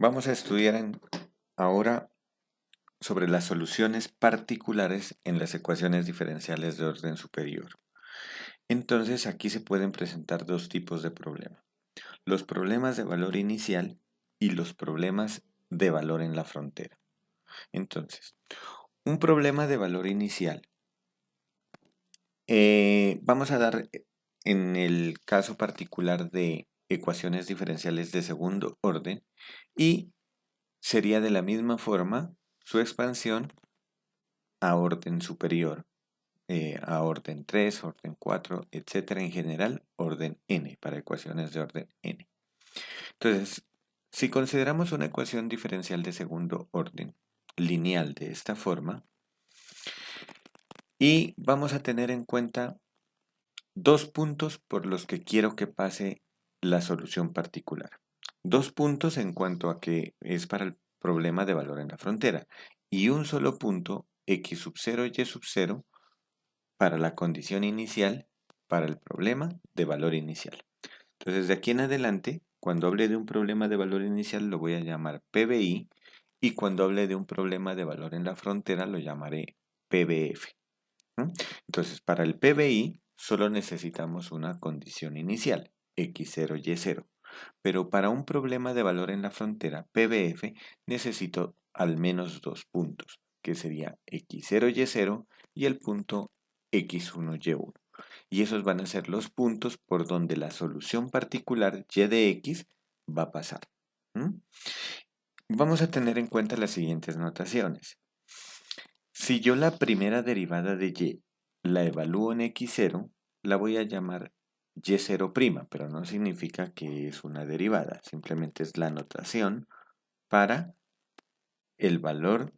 Vamos a estudiar ahora sobre las soluciones particulares en las ecuaciones diferenciales de orden superior. Entonces aquí se pueden presentar dos tipos de problemas. Los problemas de valor inicial y los problemas de valor en la frontera. Entonces, un problema de valor inicial. Vamos a dar en el caso particular de ecuaciones diferenciales de segundo orden y sería de la misma forma su expansión a orden superior, a orden 3, orden 4, etcétera, en general, orden n, para ecuaciones de orden n. Entonces, si consideramos una ecuación diferencial de segundo orden, lineal de esta forma, y vamos a tener en cuenta dos puntos por los que quiero que pase la solución particular. Dos puntos en cuanto a que es para el problema de valor en la frontera, y un solo punto, x sub 0 y y sub 0, para la condición inicial, para el problema de valor inicial. Entonces, de aquí en adelante, cuando hable de un problema de valor inicial, lo voy a llamar PBI, y cuando hable de un problema de valor en la frontera, lo llamaré PBF. Entonces, para el PBI, solo necesitamos una condición inicial, x0, y0. Pero para un problema de valor en la frontera, PBF, necesito al menos dos puntos, que sería x0, y0 y el punto x1, y1. Y esos van a ser los puntos por donde la solución particular y de x va a pasar. Vamos a tener en cuenta las siguientes notaciones. Si yo la primera derivada de y la evalúo en x0, la voy a llamar y0', pero no significa que es una derivada, simplemente es la notación para el valor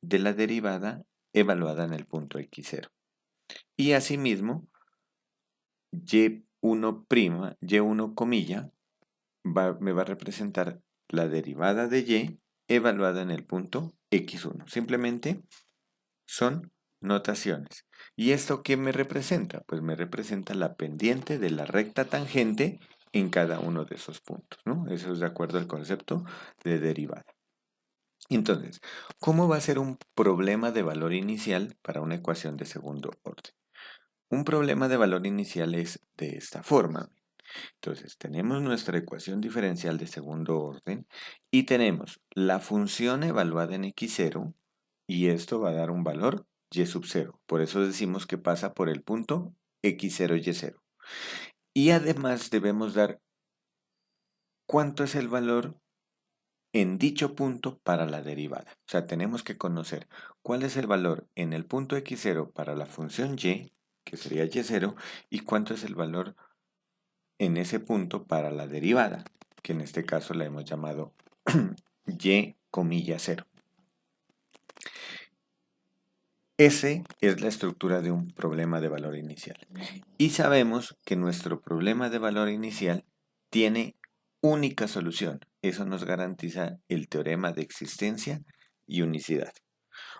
de la derivada evaluada en el punto x0. Y asimismo, y1 comilla, me va a representar la derivada de y evaluada en el punto x1. Simplemente son notaciones. ¿Y esto qué me representa? Pues me representa la pendiente de la recta tangente en cada uno de esos puntos, ¿no? Eso es de acuerdo al concepto de derivada. Entonces, ¿cómo va a ser un problema de valor inicial para una ecuación de segundo orden? Un problema de valor inicial es de esta forma. Entonces, tenemos nuestra ecuación diferencial de segundo orden y tenemos la función evaluada en x0 y esto va a dar un valor y sub 0. Por eso decimos que pasa por el punto x0, y0. Y además debemos dar cuánto es el valor en dicho punto para la derivada. O sea, tenemos que conocer cuál es el valor en el punto x0 para la función y, que sería y0, y cuánto es el valor en ese punto para la derivada, que en este caso la hemos llamado y, 0. Esa es la estructura de un problema de valor inicial. Y sabemos que nuestro problema de valor inicial tiene única solución. Eso nos garantiza el teorema de existencia y unicidad.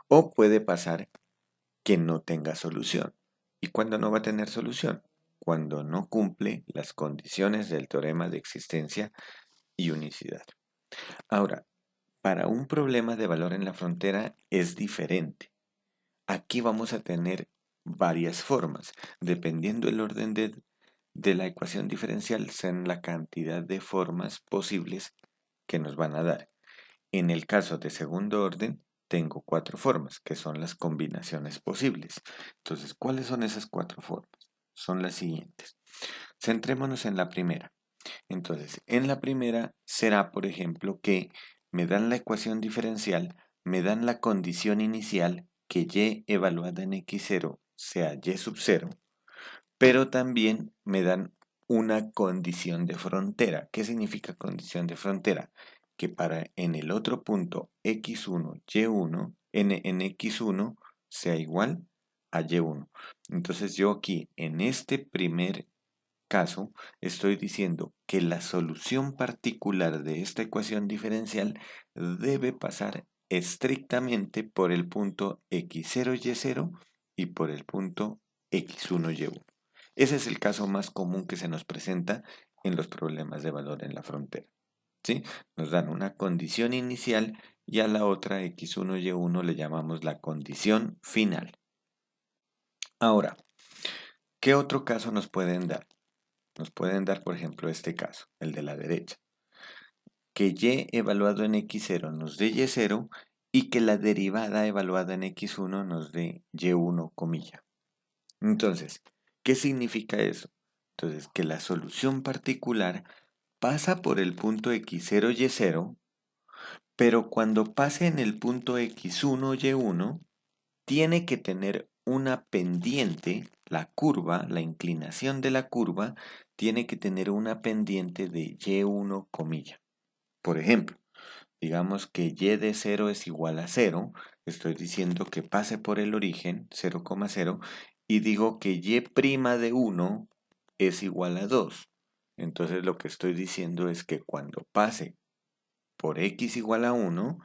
O puede pasar que no tenga solución. ¿Y cuándo no va a tener solución? Cuando no cumple las condiciones del teorema de existencia y unicidad. Ahora, para un problema de valor en la frontera es diferente. Aquí vamos a tener varias formas. Dependiendo del orden de la ecuación diferencial, sean la cantidad de formas posibles que nos van a dar. En el caso de segundo orden, tengo 4 formas, que son las combinaciones posibles. Entonces, ¿cuáles son esas 4 formas? Son las siguientes. Centrémonos en la primera. Entonces, en la primera será, por ejemplo, que me dan la ecuación diferencial, me dan la condición inicial, que y evaluada en x0 sea y sub 0, pero también me dan una condición de frontera. ¿Qué significa condición de frontera? Que para en el otro punto x1, y1, en x1 sea igual a y1. Entonces yo aquí en este primer caso estoy diciendo que la solución particular de esta ecuación diferencial debe pasar estrictamente por el punto x0, y0 y por el punto x1, y1. Ese es el caso más común que se nos presenta en los problemas de valor en la frontera. ¿sí? Nos dan una condición inicial y a la otra x1, y1 le llamamos la condición final. Ahora, ¿qué otro caso nos pueden dar? Nos pueden dar, por ejemplo, este caso, el de la derecha. Que y evaluado en x0 nos dé y0 y que la derivada evaluada en x1 nos dé y1, comilla. Entonces, ¿qué significa eso? Entonces, que la solución particular pasa por el punto x0, y0, pero cuando pase en el punto x1, y1, tiene que tener una pendiente, la curva, la inclinación de la curva, tiene que tener una pendiente de y1, comilla. Por ejemplo, digamos que y de 0 es igual a 0, estoy diciendo que pase por el origen, 0,0, y digo que y' de 1 es igual a 2. Entonces lo que estoy diciendo es que cuando pase por x igual a 1,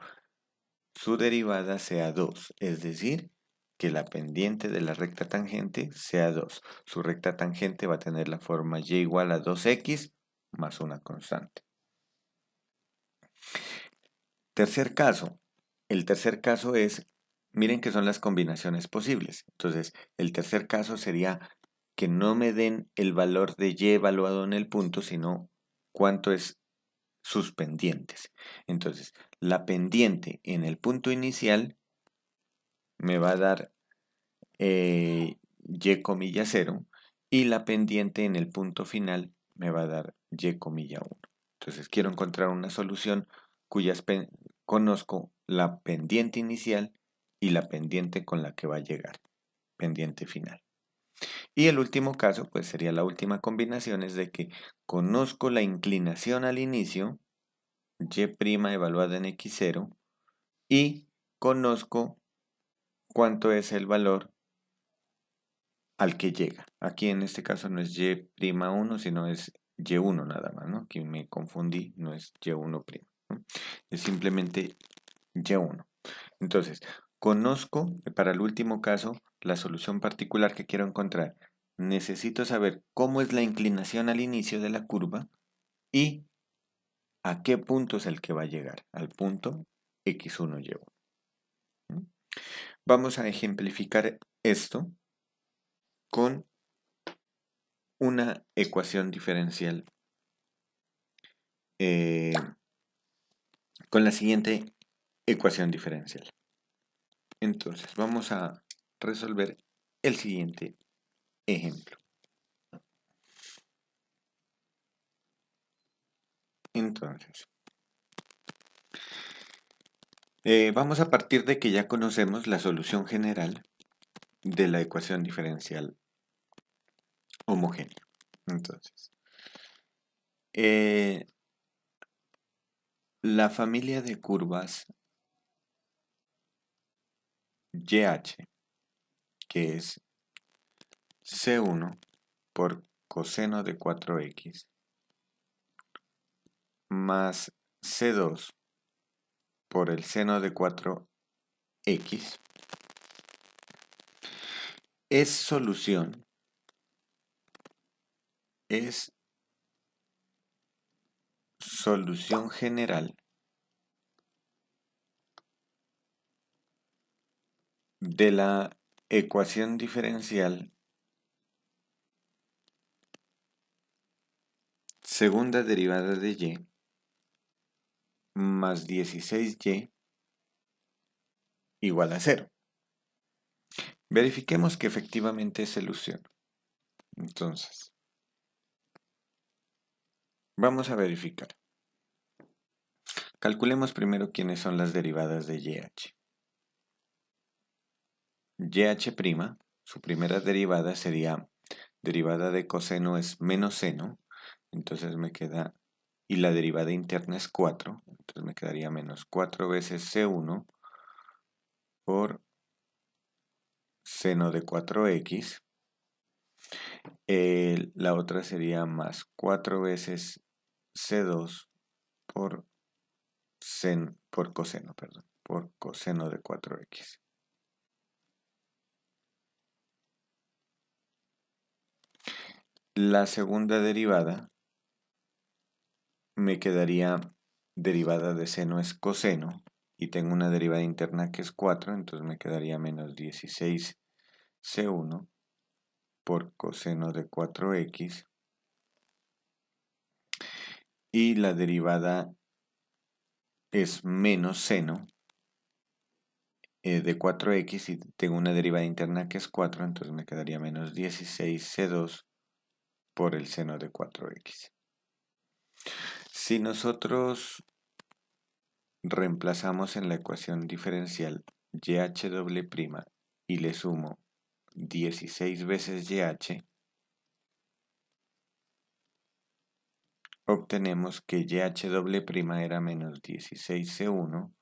su derivada sea 2, es decir, que la pendiente de la recta tangente sea 2. Su recta tangente va a tener la forma y igual a 2x más una constante. Tercer caso. El tercer caso es, miren que son las combinaciones posibles. Entonces, el tercer caso sería que no me den el valor de y evaluado en el punto, sino cuánto es sus pendientes. Entonces, la pendiente en el punto inicial me va a dar y comilla 0 y la pendiente en el punto final me va a dar y comilla 1. Entonces quiero encontrar una solución cuyas conozco la pendiente inicial y la pendiente con la que va a llegar, pendiente final. Y el último caso, pues sería la última combinación, es de que conozco la inclinación al inicio, y' evaluada en x0, y conozco cuánto es el valor al que llega. Aquí en este caso no es y'1, sino es y1 nada más, ¿no? Aquí me confundí, no es y1', ¿no? Es simplemente y1. Entonces, conozco, para el último caso, la solución particular que quiero encontrar. Necesito saber cómo es la inclinación al inicio de la curva y a qué punto es el que va a llegar, al punto x1, y1. Vamos a ejemplificar esto con una ecuación diferencial, con la siguiente ecuación diferencial. Entonces, vamos a resolver el siguiente ejemplo. Entonces, vamos a partir de que ya conocemos la solución general de la ecuación diferencial homogénea. Entonces, la familia de curvas YH, que es C1 por coseno de 4x más C2 por el seno de 4x, es solución general de la ecuación diferencial segunda derivada de y más 16y igual a 0. Verifiquemos que efectivamente es solución. Entonces, vamos a verificar. Calculemos primero quiénes son las derivadas de YH. YH', su primera derivada sería, derivada de coseno es menos seno, entonces me queda, y la derivada interna es 4, entonces me quedaría menos 4 veces C1 por seno de 4x. La otra sería más 4 veces C2 por por coseno de 4x. La segunda derivada me quedaría derivada de seno es coseno y tengo una derivada interna que es 4, entonces me quedaría menos 16c1 por coseno de 4x y la derivada es menos seno de 4x y tengo una derivada interna que es 4, entonces me quedaría menos 16c2 por el seno de 4x. Si nosotros reemplazamos en la ecuación diferencial YH' y le sumo 16 veces YH, obtenemos que YH' era menos 16C1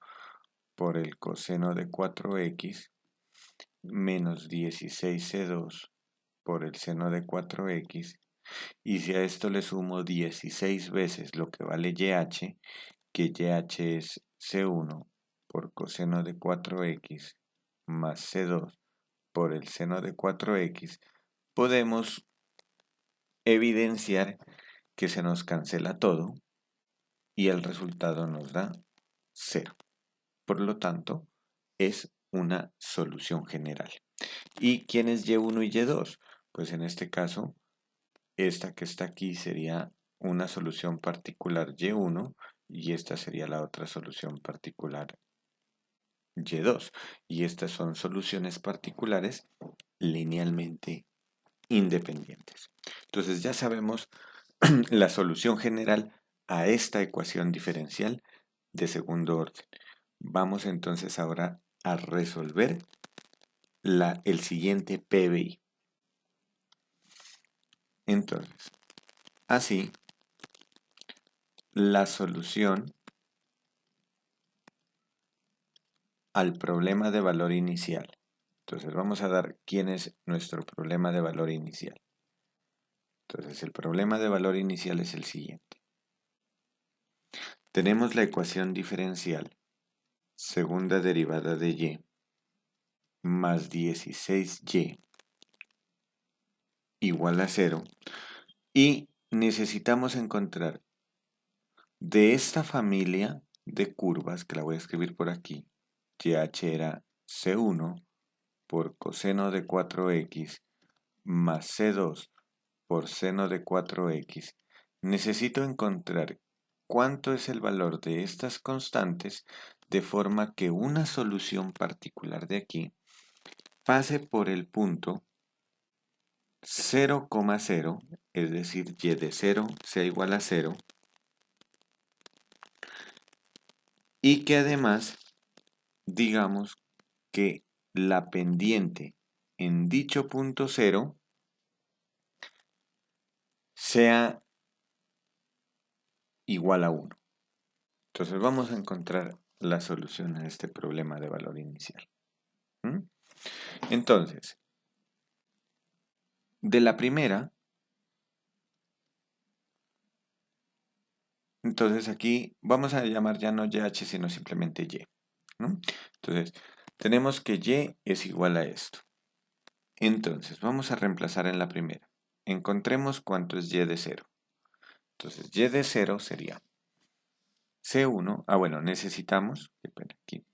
por el coseno de 4x menos 16C2 por el seno de 4x, y si a esto le sumo 16 veces lo que vale YH, que YH es C1 por coseno de 4x más C2 por el seno de 4x, podemos evidenciar que se nos cancela todo y el resultado nos da 0. Por lo tanto, es una solución general. ¿Y quién es Y1 y Y2? Pues en este caso, esta que está aquí sería una solución particular Y1 y esta sería la otra solución particular Y2. Y estas son soluciones particulares linealmente independientes. Entonces ya sabemos la solución general a esta ecuación diferencial de segundo orden. Vamos entonces ahora a resolver el siguiente PBI. Entonces, así, la solución al problema de valor inicial. Entonces vamos a dar quién es nuestro problema de valor inicial. Entonces el problema de valor inicial es el siguiente. Tenemos la ecuación diferencial, segunda derivada de y, más 16y igual a 0. Y necesitamos encontrar de esta familia de curvas, que la voy a escribir por aquí, YH era C1 por coseno de 4x más C2 por seno de 4x, necesito encontrar cuánto es el valor de estas constantes de forma que una solución particular de aquí pase por el punto 0,0, es decir, y de 0 sea igual a 0, y que además digamos que la pendiente en dicho punto 0 sea igual a 1. Entonces vamos a encontrar la solución a este problema de valor inicial. Entonces, de la primera, entonces aquí vamos a llamar ya no YH sino simplemente Y, ¿no? Entonces, tenemos que Y es igual a esto. Entonces, vamos a reemplazar en la primera. Encontremos cuánto es Y de 0. Entonces, Y de 0 sería C1, bueno, necesitamos, aquí,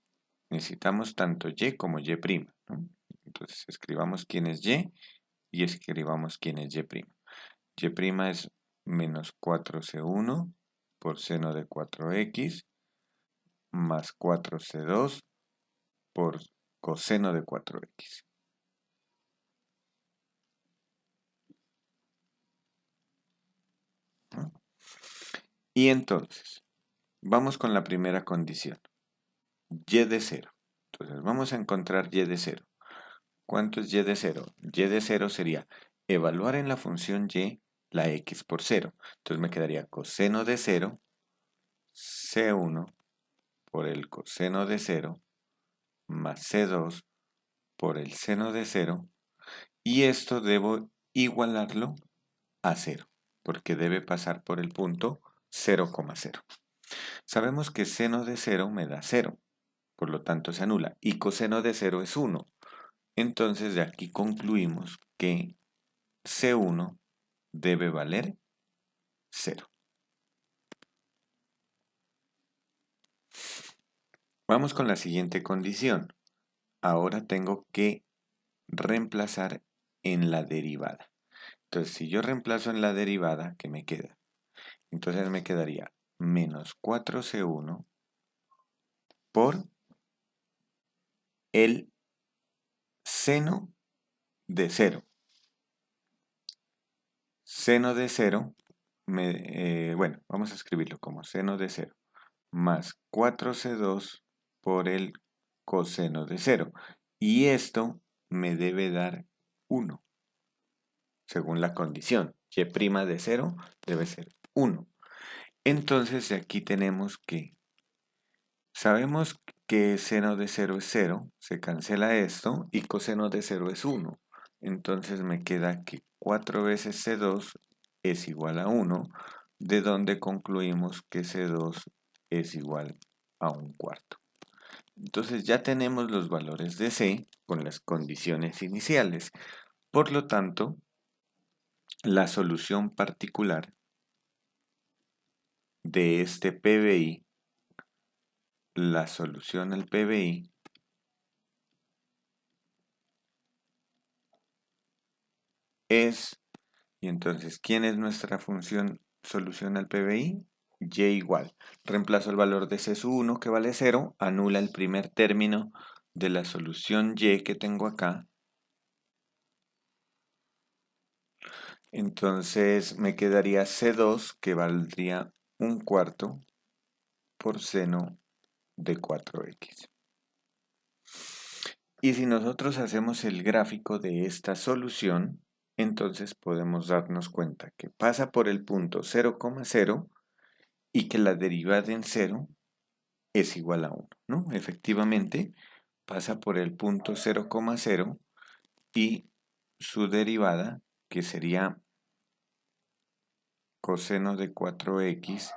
necesitamos tanto Y como Y', ¿no? Entonces, escribamos quién es y escribamos quién es Y'. Y' es menos 4C1 por seno de 4x más 4C2 por coseno de 4x. ¿No? Y entonces, vamos con la primera condición. Y de 0. Entonces, vamos a encontrar Y de 0. ¿Cuánto es Y de 0? Y de 0 sería evaluar en la función Y la x por 0. Entonces me quedaría coseno de 0, C1 por el coseno de 0 más C2 por el seno de 0, y esto debo igualarlo a 0, porque debe pasar por el punto 0,0. Sabemos que seno de 0 me da 0, por lo tanto se anula, y coseno de 0 es 1. Entonces de aquí concluimos que C1 debe valer 0. Vamos con la siguiente condición. Ahora tengo que reemplazar en la derivada. Entonces, si yo reemplazo en la derivada, ¿qué me queda? Entonces me quedaría menos 4C1 por el seno de 0. Seno de 0, bueno, vamos a escribirlo como seno de 0, más 4C2 por el coseno de 0. Y esto me debe dar 1, según la condición. Y' de 0 debe ser 1. Entonces aquí tenemos que, sabemos que seno de 0 es 0, se cancela esto, y coseno de 0 es 1. Entonces me queda que 4 veces C2 es igual a 1, de donde concluimos que C2 es igual a 1/4. Entonces ya tenemos los valores de C con las condiciones iniciales. Por lo tanto, la solución particular de este PBI, la solución al PBI es, y entonces, ¿quién es nuestra función solución al PBI? Y igual. Reemplazo el valor de C sub 1 que vale 0, anula el primer término de la solución Y que tengo acá. Entonces me quedaría C2 que valdría 1/4 por seno de 4x. Y si nosotros hacemos el gráfico de esta solución, entonces podemos darnos cuenta que pasa por el punto 0,0 y que la derivada en 0 es igual a 1, ¿no? Efectivamente, pasa por el punto 0,0 y su derivada, que sería coseno de 4x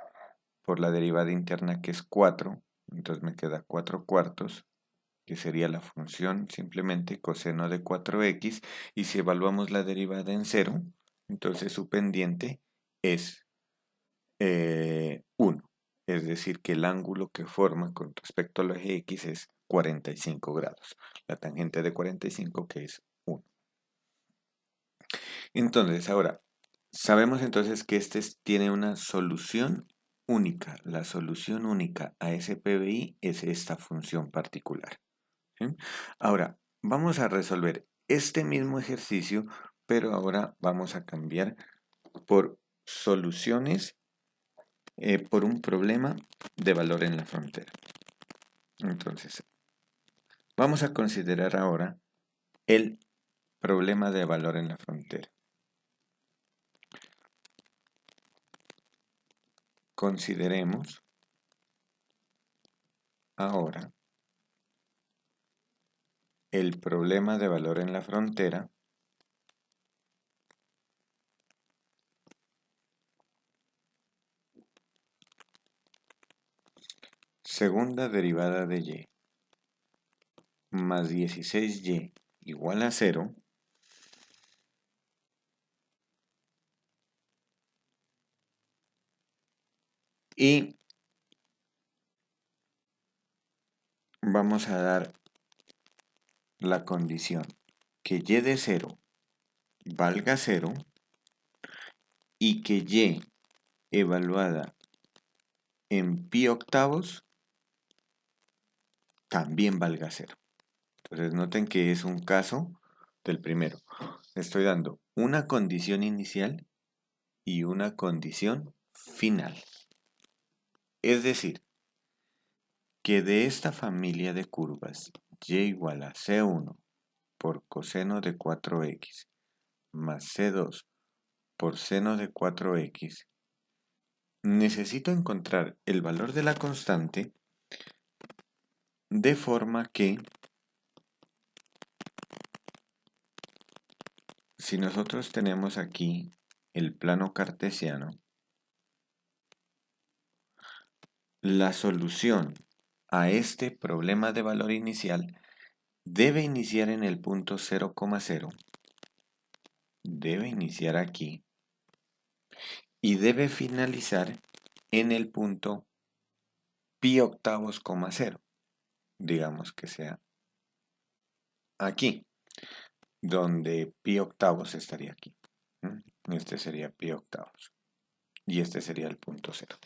por la derivada interna que es 4, entonces me queda 4/4, que sería la función simplemente coseno de 4x, y si evaluamos la derivada en 0, entonces su pendiente es 1. Es decir, que el ángulo que forma con respecto al eje X es 45 grados. La tangente de 45 que es 1. Entonces, ahora, sabemos entonces que este tiene una solución única. La solución única a ese PBI es esta función particular. ¿Sí? Ahora, vamos a resolver este mismo ejercicio, pero ahora vamos a cambiar por soluciones por un problema de valor en la frontera. Entonces, vamos a considerar ahora el problema de valor en la frontera. Consideremos ahora el problema de valor en la frontera segunda derivada de y más 16y igual a 0 y vamos a dar la condición que y de 0 valga 0 y que y evaluada en pi octavos también valga 0. Entonces noten que es un caso del primero. Estoy dando una condición inicial y una condición final. Es decir, que de esta familia de curvas y igual a C1 por coseno de 4x más C2 por seno de 4x, necesito encontrar el valor de la constante de forma que si nosotros tenemos aquí el plano cartesiano, la solución a este problema de valor inicial debe iniciar en el punto 0,0, debe iniciar aquí y debe finalizar en el punto pi octavos, 0. digamos que sea aquí, donde pi octavos estaría aquí. Este sería pi octavos. Y este sería el punto cero.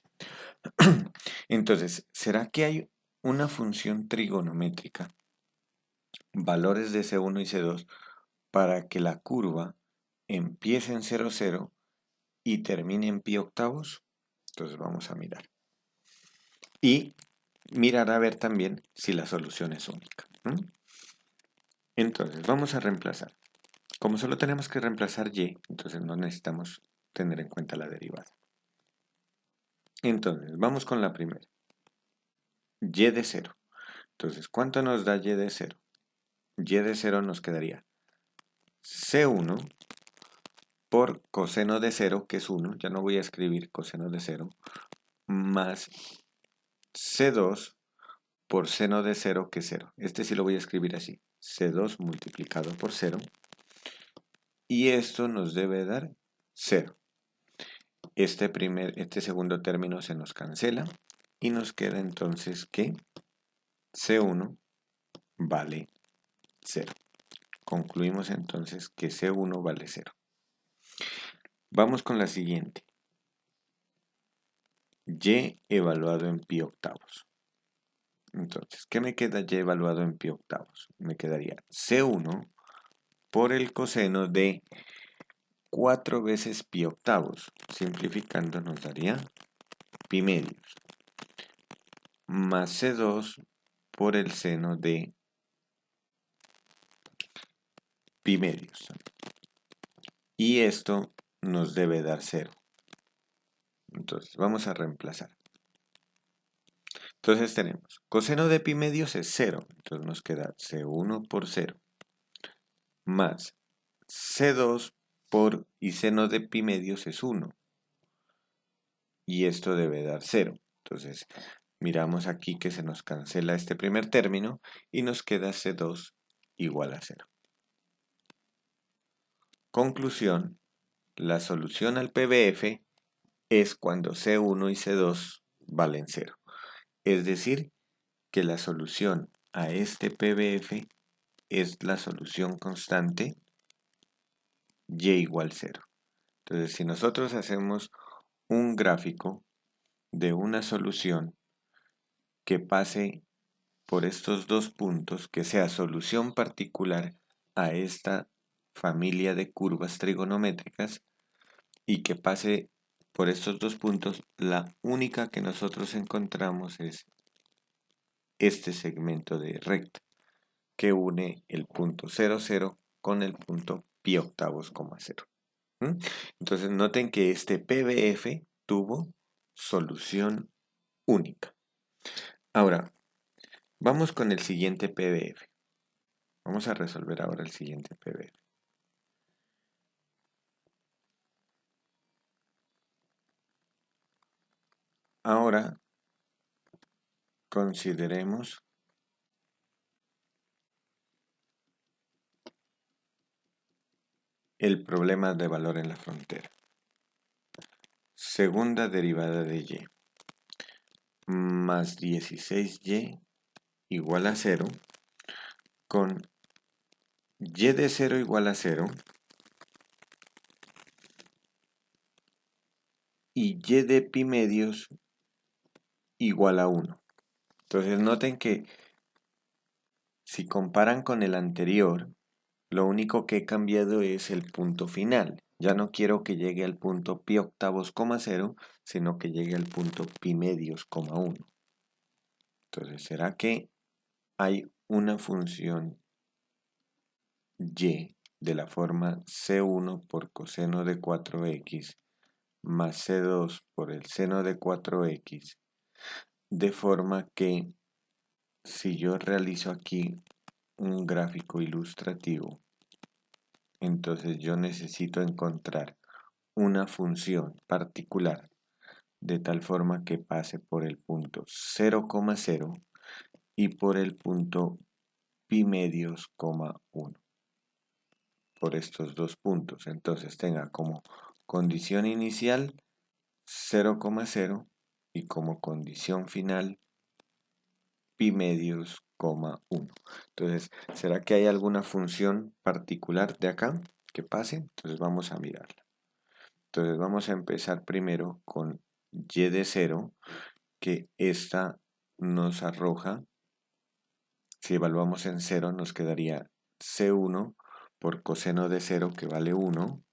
Entonces, ¿será que hay una función trigonométrica, valores de C1 y C2, para que la curva empiece en 0, 0 y termine en pi octavos? Entonces vamos a mirar. Y mirar a ver también si la solución es única. Entonces vamos a reemplazar. Como solo tenemos que reemplazar y, entonces no necesitamos tener en cuenta la derivada. Entonces, vamos con la primera. Y de 0. Entonces, ¿cuánto nos da y de 0? Y de 0 nos quedaría C1 por coseno de 0, que es 1. Ya no voy a escribir coseno de 0. Más C2 por seno de 0, que es 0. Este sí lo voy a escribir así. C2 multiplicado por 0. Y esto nos debe dar 0. Este segundo término se nos cancela. Y nos queda entonces que C1 vale 0. Concluimos entonces que C1 vale 0. Vamos con la siguiente. Y evaluado en pi octavos. Entonces, ¿qué me queda y evaluado en pi octavos? Me quedaría C1 por el coseno de 4 veces pi octavos. Simplificando nos daría pi medios. Más C2 por el seno de pi medios. Y esto nos debe dar 0. Entonces, vamos a reemplazar. Entonces tenemos, coseno de pi medios es 0. Entonces nos queda C1 por 0. Más C2 por, y seno de pi medios es 1. Y esto debe dar 0. Entonces, miramos aquí que se nos cancela este primer término y nos queda C2 igual a 0. Conclusión, la solución al PBF es cuando C1 y C2 valen 0. Es decir, que la solución a este PBF es la solución constante y igual 0. Entonces, si nosotros hacemos un gráfico de una solución que pase por estos dos puntos, que sea solución particular a esta familia de curvas trigonométricas y que pase por estos dos puntos, la única que nosotros encontramos es este segmento de recta que une el punto 0, 0 con el punto pi octavos, 0. Entonces noten que este PBF tuvo solución única. Ahora, vamos con el siguiente PBF. Vamos a resolver ahora el siguiente PBF. Ahora, consideremos el problema de valor en la frontera. Segunda derivada de y más 16y igual a 0 con y de 0 igual a 0 y y de pi medios igual a 1. Entonces noten que si comparan con el anterior, lo único que he cambiado es el punto final. Ya no quiero que llegue al punto pi octavos, 0, sino que llegue al punto pi medios, 1. Entonces, ¿será que hay una función y de la forma C1 por coseno de 4x más C2 por el seno de 4x, de forma que si yo realizo aquí un gráfico ilustrativo, entonces yo necesito encontrar una función particular de tal forma que pase por el punto 0, 0 y por el punto pi medios, 1. Por estos dos puntos. Entonces tenga como condición inicial 0, 0 y como condición final pi medios, 1. Entonces, ¿será que hay alguna función particular de acá que pase? Entonces vamos a mirarla. Entonces vamos a empezar primero con y de 0, que esta nos arroja, si evaluamos en 0, nos quedaría C1 por coseno de 0, que vale 1,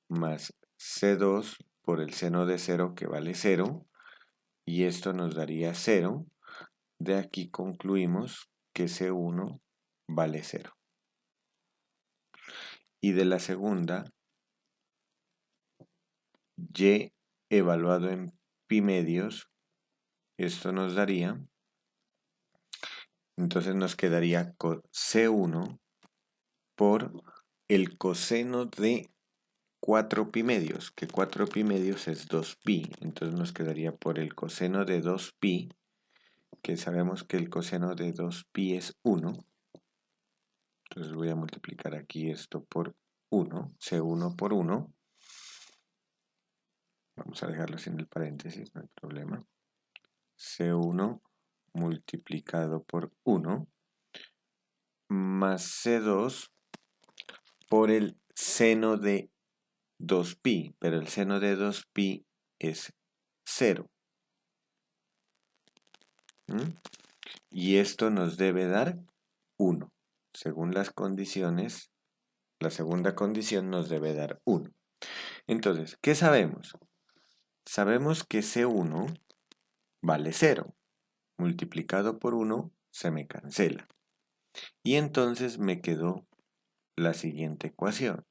más C2 por el seno de 0, que vale 0, y esto nos daría 0. De aquí concluimos que C1 vale 0. Y de la segunda, y evaluado en pi medios, esto nos daría, entonces nos quedaría C1 por el coseno de 4 pi medios, que 4 pi medios es 2pi, entonces nos quedaría por el coseno de 2pi, que sabemos que el coseno de 2pi es 1, entonces voy a multiplicar aquí esto por 1, C1 por 1, vamos a dejarlo sin el paréntesis, no hay problema, C1 multiplicado por 1, más C2 por el seno de 2pi, pero el seno de 2pi es 0. Y esto nos debe dar 1. Según las condiciones, la segunda condición nos debe dar 1. Entonces, ¿qué sabemos? Sabemos que C1 vale 0. Multiplicado por 1 se me cancela. Y entonces me quedó la siguiente ecuación.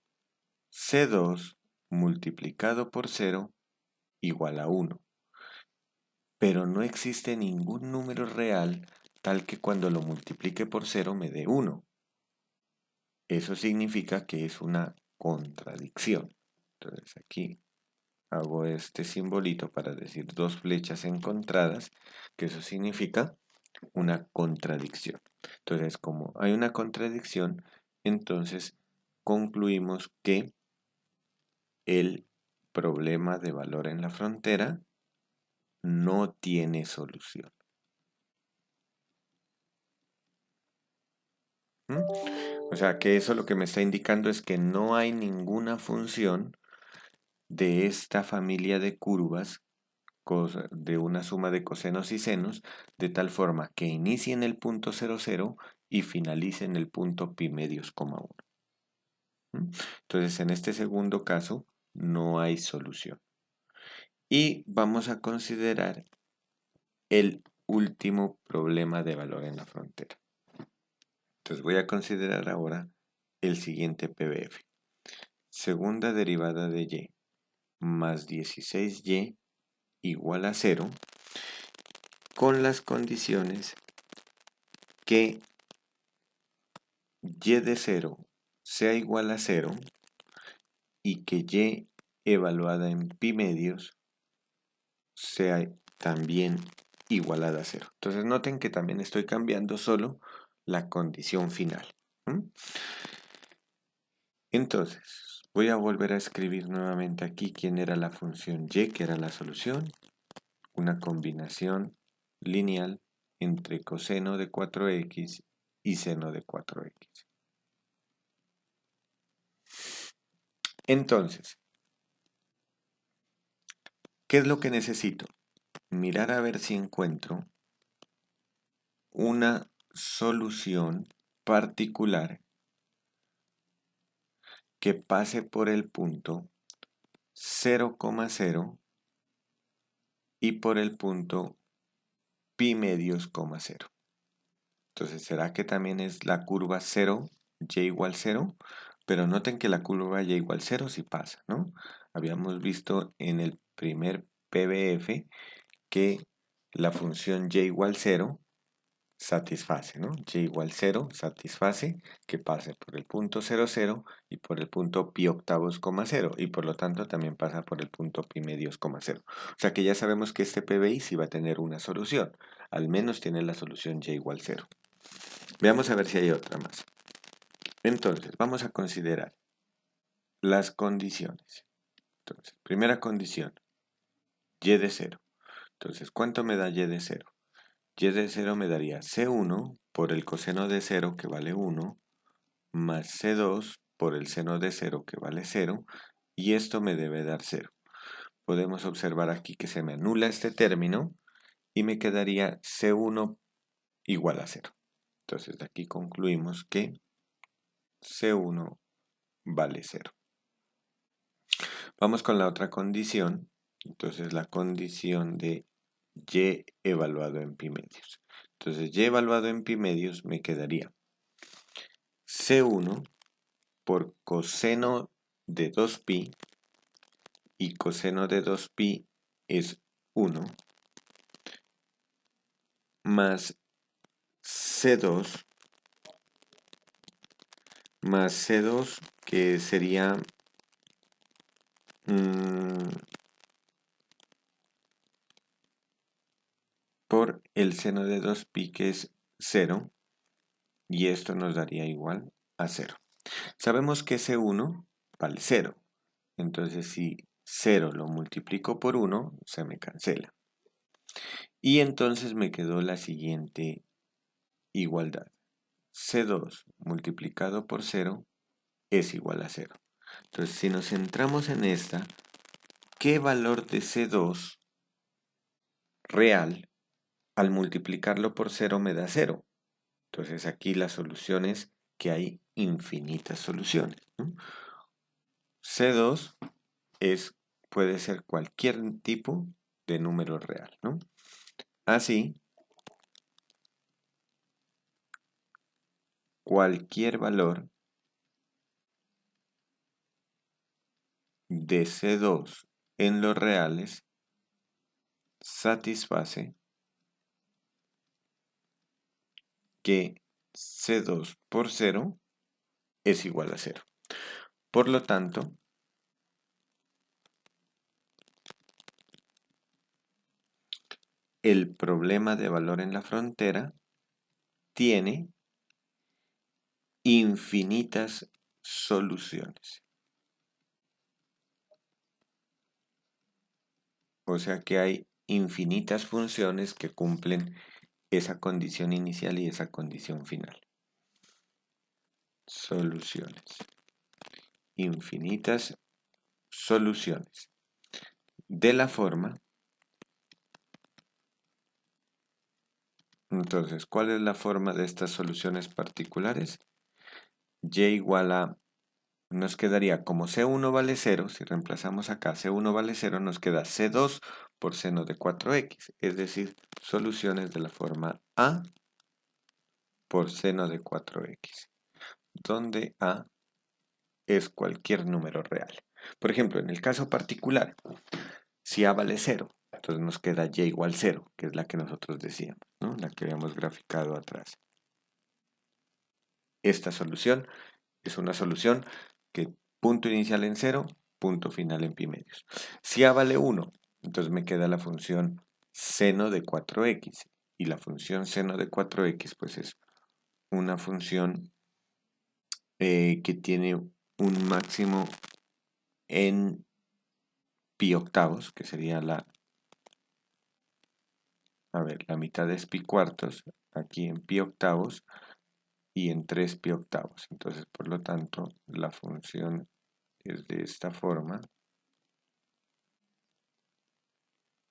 C2 multiplicado por 0 igual a 1. Pero no existe ningún número real tal que cuando lo multiplique por 0 me dé 1. Eso significa que es una contradicción. Entonces aquí hago este simbolito para decir dos flechas encontradas, que eso significa una contradicción. Entonces, como hay una contradicción, entonces concluimos que el problema de valor en la frontera no tiene solución. O sea que eso lo que me está indicando es que no hay ninguna función de esta familia de curvas de una suma de cosenos y senos de tal forma que inicie en el punto 0,0 y finalice en el punto pi medios, 1. Entonces en este segundo caso no hay solución. Y vamos a considerar el último problema de valor en la frontera. Entonces voy a considerar ahora el siguiente PBF. Segunda derivada de y más 16y igual a 0 con las condiciones que y de 0 sea igual a 0 y que y evaluada en pi medios sea también igualada a 0. Entonces noten que también estoy cambiando solo la condición final. Entonces, voy a volver a escribir nuevamente aquí quién era la función y, que era la solución. Una combinación lineal entre coseno de 4x y seno de 4x. Entonces, ¿qué es lo que necesito? Mirar a ver si encuentro una solución particular que pase por el punto 0,0 y por el punto pi medios, 0. Entonces, ¿será que también es la curva 0, y igual 0? Pero noten que la curva y igual 0 sí pasa, ¿no? Habíamos visto en el primer PBF que la función y igual 0 satisface, ¿no? Y igual 0 satisface que pase por el punto 0, 0 y por el punto pi octavos, 0 y por lo tanto también pasa por el punto pi medios, 0. O sea que ya sabemos que este PBI sí va a tener una solución, al menos tiene la solución y igual 0. Veamos a ver si hay otra más. Entonces, vamos a considerar las condiciones. Entonces, primera condición, y de 0. Entonces, ¿cuánto me da y de 0? y de 0 me daría C1 por el coseno de 0 que vale 1, más C2 por el seno de 0 que vale 0, y esto me debe dar 0. Podemos observar aquí que se me anula este término y me quedaría C1 igual a 0. Entonces de aquí concluimos que C1 vale 0. Vamos con la otra condición. Entonces la condición de y evaluado en pi medios. Entonces y evaluado en pi medios me quedaría C1 por coseno de 2pi, y coseno de 2pi es 1, más C2 que sería por el seno de 2pi que es 0, y esto nos daría igual a 0. Sabemos que C1 vale 0, entonces si 0 lo multiplico por 1 se me cancela. Y entonces me quedó la siguiente igualdad. C2 multiplicado por 0 es igual a 0. Entonces si nos centramos en esta, ¿qué valor de C2 real al multiplicarlo por 0 me da 0? Entonces aquí la solución es que hay infinitas soluciones, ¿no? C2 puede ser cualquier tipo de número real, ¿no? Así, cualquier valor de C2 en los reales satisface que C2 por 0 es igual a 0. Por lo tanto, el problema de valor en la frontera tiene infinitas soluciones. O sea que hay infinitas funciones que cumplen esa condición inicial y esa condición final. Soluciones. Infinitas soluciones. De la forma, entonces, ¿cuál es la forma de estas soluciones particulares? Y igual a, nos quedaría como C1 vale 0, si reemplazamos acá C1 vale 0, nos queda C2 por seno de 4x, es decir, soluciones de la forma A por seno de 4x, donde A es cualquier número real. Por ejemplo, en el caso particular, si A vale 0, entonces nos queda Y igual 0, que es la que nosotros decíamos, ¿no? La que habíamos graficado atrás. Esta solución es una solución que punto inicial en 0, punto final en pi medios. Si A vale 1, entonces me queda la función seno de 4x. Y la función seno de 4x pues es una función que tiene un máximo en pi octavos, que sería la mitad es pi cuartos, aquí en pi octavos, y en 3 pi octavos. Entonces, por lo tanto, la función es de esta forma.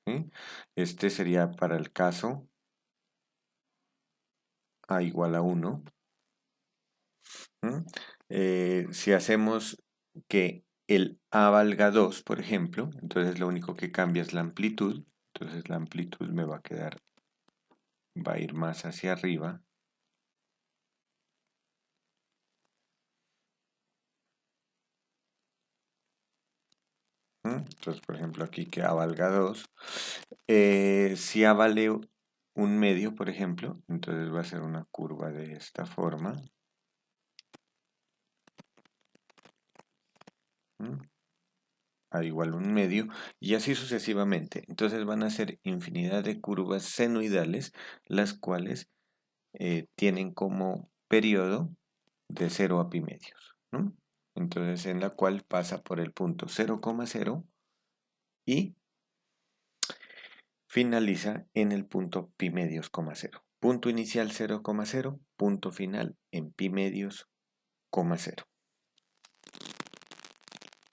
¿Sí? Este sería para el caso A igual a 1. Si hacemos que el A valga 2, por ejemplo, entonces lo único que cambia es la amplitud. Entonces la amplitud me va a quedar, va a ir más hacia arriba. Entonces, por ejemplo, aquí que A valga 2. Si A vale un medio, por ejemplo, entonces va a ser una curva de esta forma. A igual un medio, y así sucesivamente. Entonces van a ser infinidad de curvas senoidales, las cuales tienen como periodo de 0 a pi medios, ¿no? Entonces en la cual pasa por el punto 0,0 y finaliza en el punto pi medios, 0. Punto inicial 0,0, punto final en pi medios, 0.